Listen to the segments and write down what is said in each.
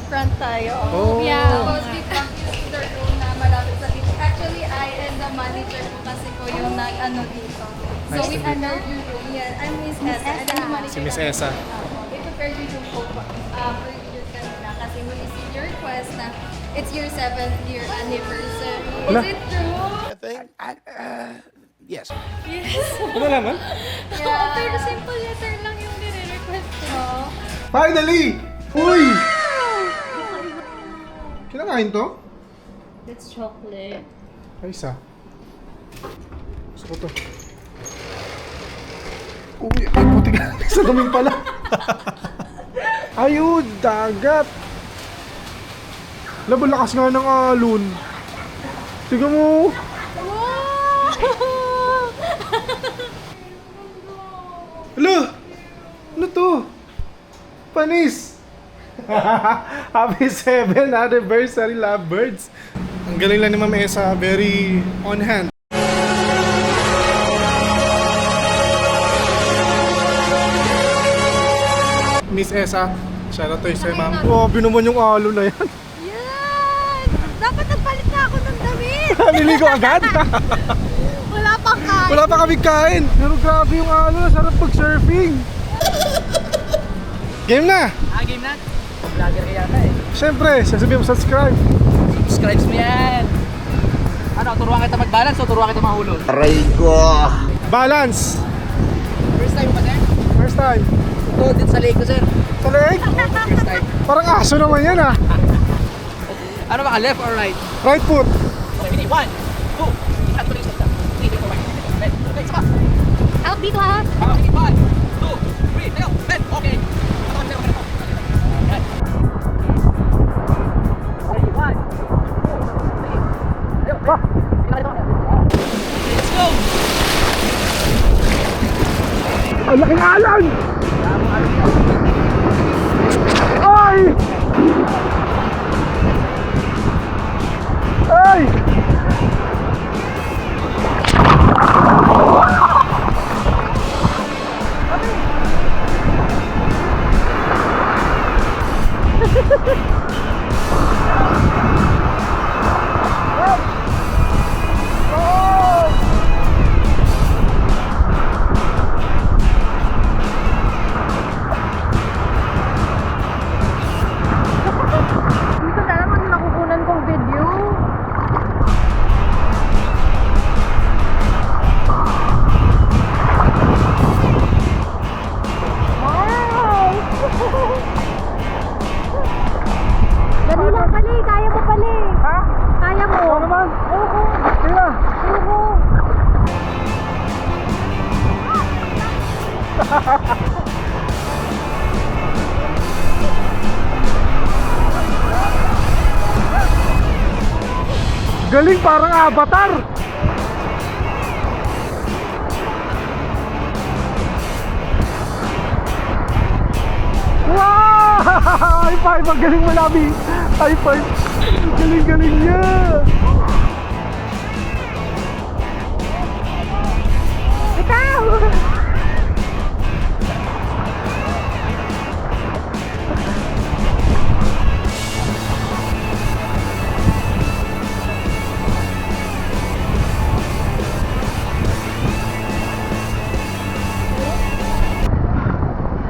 beachfront tayo. Oh. Yeah. Tapos we park yung their room na malapit sa beach. Actually, I and the manager ko kasi po yung nag-ano dito. So Nice we to meet prepared yung room. Yeah, I'm Miss Esa. And then yung manager Si Miss Esa. We prepared yung room po for you kanina kasi we received your request na it's your 7th year anniversary. Wala. Is it true? Yes. Yes. Ano naman? Yeah. Pero simple letter lang yung nire-request ko. Finally! Uy! Kinakain to? That's chocolate. Ay, isa. Gusto ko to. Uy, ay puti ka. Sa duming pala. Ayun, dagat. Laban lakas nga ng alon. Tiga mo. Hala! Ano to? Panis! Happy 7th anniversary, lovebirds! Ang galing lang ni Ma'am Esa, very on hand. Miss Esa, shout out to you, ma'am. Oh, binuman yung alo na yan. Yan! Dapat nagpalit na ako ng damit! Niligo agad. Wala pang kain. Wala pa kami kain. Pero grabe yung alo, sarap pag-surfing. Game na! Game na? Vlogger ka yata eh. Siyempre, sasabihin mo subscribe. Subscribe mo yan. Ano, turuan kita mag-balance o turuan kita mahulog? Balance! First time ba sir? First time. Ito, dito sa lake ko sir. Sa leg? First time. Parang aso naman yan ah. Ano ba ka, left or right? Right foot. Okay, ready? 1, 2, isa, tuloy, isa, 3, 4, 5, 6, 7, okay, isa pa. Help me clap! Okay, 1, 2, 3, tayo, bend, okay. Ito, ito, ito. Yan. Okay, 1, 2, 3, tayo, bend. Let's go! Ang laking alon! Ay! Ay! Dito na naman nakukunan kong video. Wow! Dali lang pali, kaya mo pali. Ha? Kaya mo. Ano naman? Oo. Tira! Oo. Galing, parang avatar! Wow! High five! Ang galing mo, Labi! High five! Galing-galing niya! Ikaw!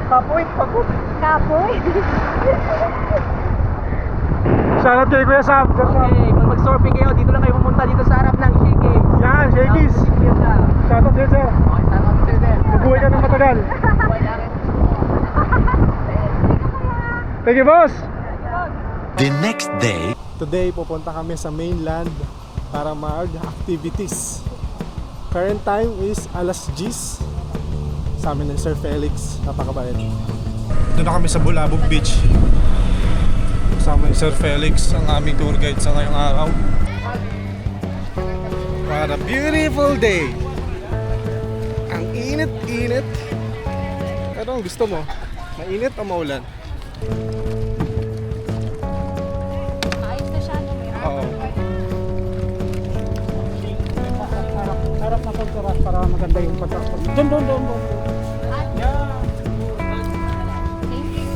Kapoy! Pagod! Kapoy? Shoutout kay Kuya Sam! Okay, pag mag-surfing kayo, dito lang kayo pumunta dito sa harap ng Shakey. Yan, Shakies! Shoutout sa'yo, sir! Okay, sana ako sir din. Mabuhay ka ng matagal! Thank you, boss! The next day, Today, pupunta kami sa mainland para mag-activities. Current time is alas 10 sa amin ng Sir Felix. Napakabait. Doon na kami sa Bulabog Beach. Kasama ni Sir Felix, ang aming tour guide sa ngayong araw. What a beautiful day! Ang init-init. Pero ang gusto mo, mainit o maulan? Ayos na siya. Oo. Harap na pagkaras para maganda yung pagkakas. Doon. Thank you.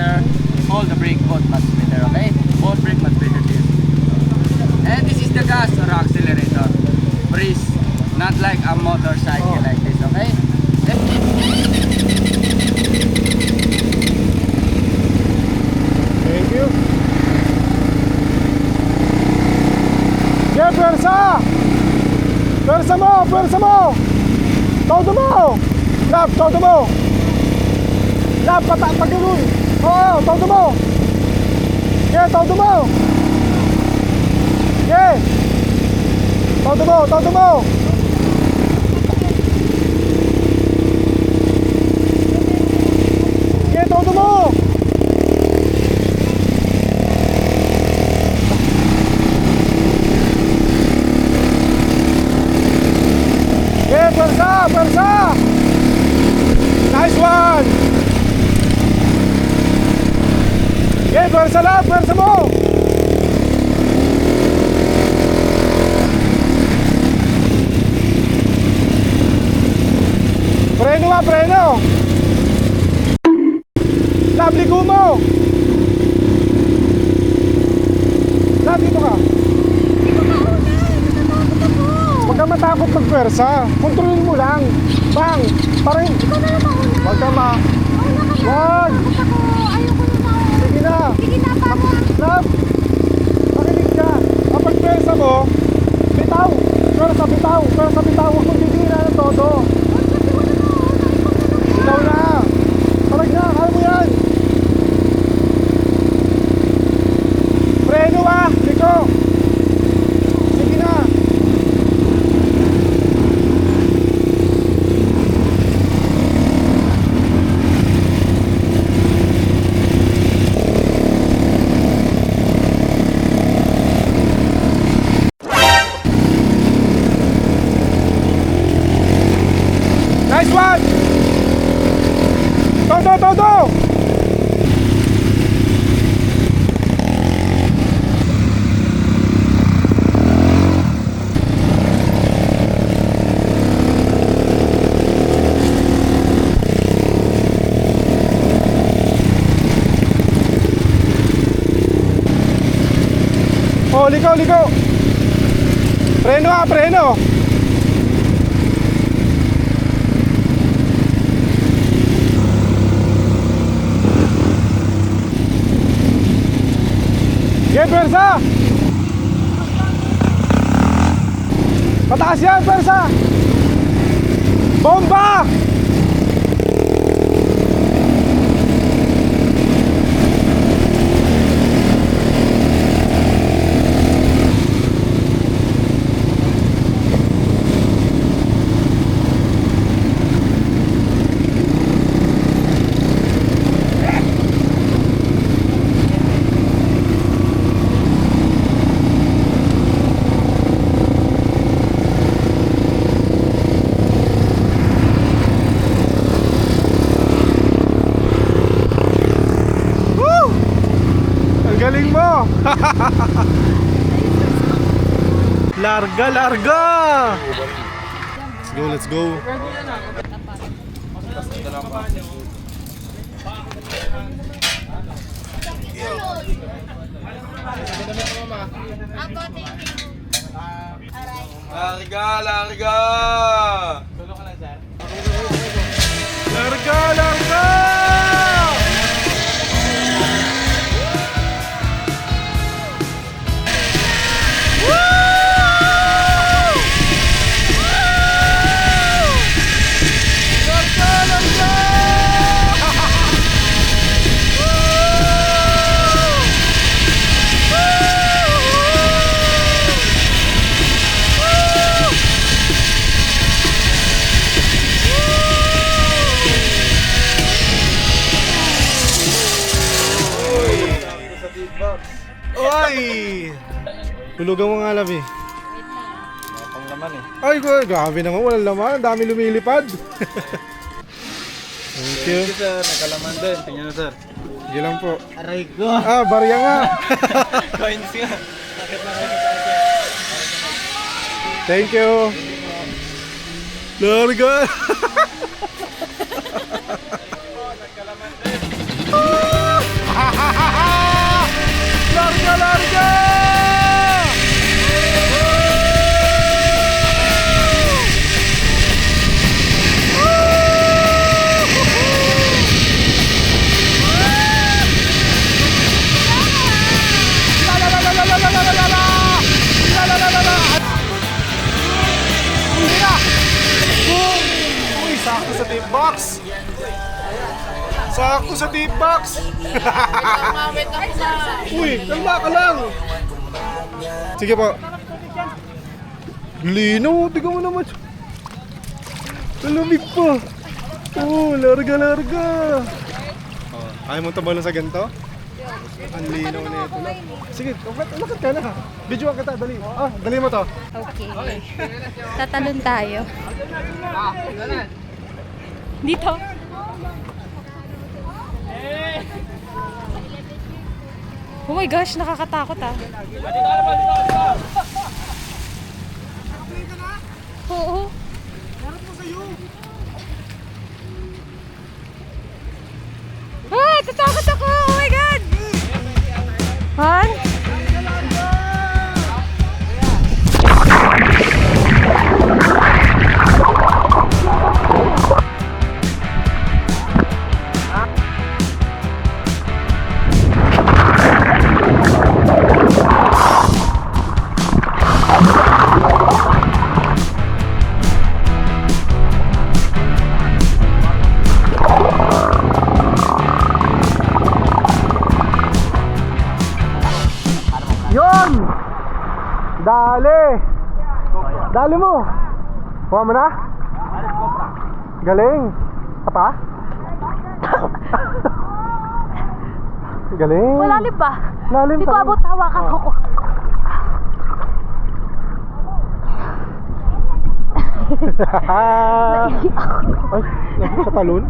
better. Hold the brake, both must be there, okay? Both brake must be there. And this is the gas or accelerator. Breeze, not like a motorcycle like this, okay? Thank you. Yeah, pwersa! Pwersa mo! Pwersa mo! Todo mo! Lap, todo mo! Lap, pag-iluy! Oo, todo mo! Yeah, todo mo! Yeah! Todo mo, todo mo! Yeah, todo mo! Yeah, pwersa! Pwersa! Nice one! Yeah, pwersa lang! Pwersa mo! Preno nga, preno! Lab, ligo mo! Lab, dito ka! Huwag ka matakot magpwersa. Kontrolin mo lang. Bang! Parang... Ikaw na lang mauna. Huwag ka ma... Mauna ka na. Wag! Takot ako. Ayoko na mauna. Sige na! Sige na, para. Lab! Makinig ka! Kapag pwersa mo, bitaw! Pwersa, bitaw! Pwersa, bitaw! Huwag mong titingnan ng todo! Bitaw na! Parang na! Kaya mo yan! Preno ah! Liko! Sige na! Nice one! Todo, todo! Oh, liko, liko! Preno ah, preno! Sige, pwersa! Pataas yan, pwersa! Bomba! Woo! Ang galing mo! Larga, larga! Let's go, let's go. Larga, larga! Larga, larga! Oy! Tulugan mo nga, Labi. Pang laman eh. Ay, grabe naman. Walang laman. Ang dami lumilipad. Thank you. Sir, nagkalaman din. Tingnan na sir. Sige lang po. Aray ko. Ah, barya nga. Coins nga. Thank you. Larga. Nagkalaman din. tip box. Sakto sa tip box. Uy, kalma ka lang. Sige po. Lino, tignan mo naman. Lamig pa. Oh, larga. Oh, ayaw mo tumalon sa ganito? Ang linaw na ito. Sige, lakad ka na. Videoan kita, dali. Dali mo to. Okay. Tatalon tayo. Dito. Oh my gosh, nakakatakot ah. Oo. Ah, tatakot ako! Oh my God! Han? Yon! Dali mo! Kuha mo na? Galing! Pa? Galing! Malalim pa. Lalim Hindi ko pa. abot, hawakan ko. Ay, sa talon?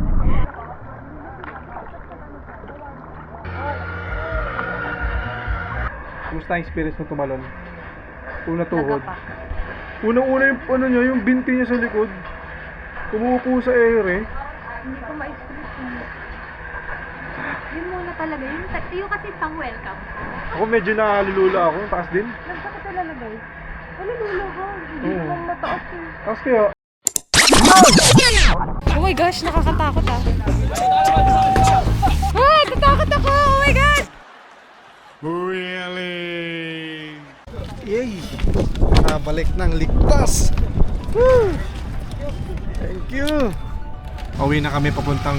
Kumusta ang experience mo tumalon? Una tuhod. Unang-una yung ano niya, yung binti niya sa likod. Umuupo sa ere. Hindi ko ma-express yun. Yun muna talaga. Yung kasi pang welcome. Ako medyo nalulula ako, taas din. Nagpaka talaga guys. Nalululo ko. Hindi Oo. ko lang mataas eh. Taas kaya. Oh my gosh, nakakatakot ah. Ah, tatakot ako! Oh my God! Really? Yay! Nakabalik ng ligtas! Woo! Thank you! Pauwi na kami papuntang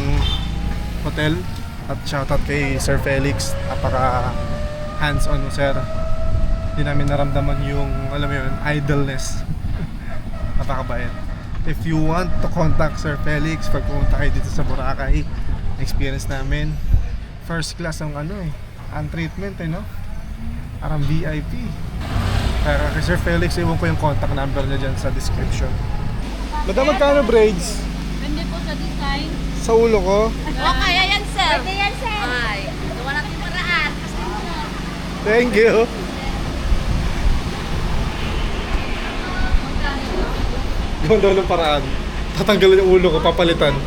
hotel. At shoutout kay Sir Felix. Napaka hands-on mo, sir. Hindi namin naramdaman yung, alam mo yun, idleness. Napakabait. If you want to contact Sir Felix, pag pumunta kayo dito sa Boracay, experience namin, first class ang ang treatment no? Parang VIP. Kaya kay Sir Felix, iwan ko yung contact number niya dyan sa description. Madam, magkano braids? Hindi po sa design. Sa ulo ko? Okay, ayan sir. Pwede yan sir. Ay, gawa natin paraan. Thank you. Gawin daw ng paraan. Tatanggalin yung ulo ko, papalitan.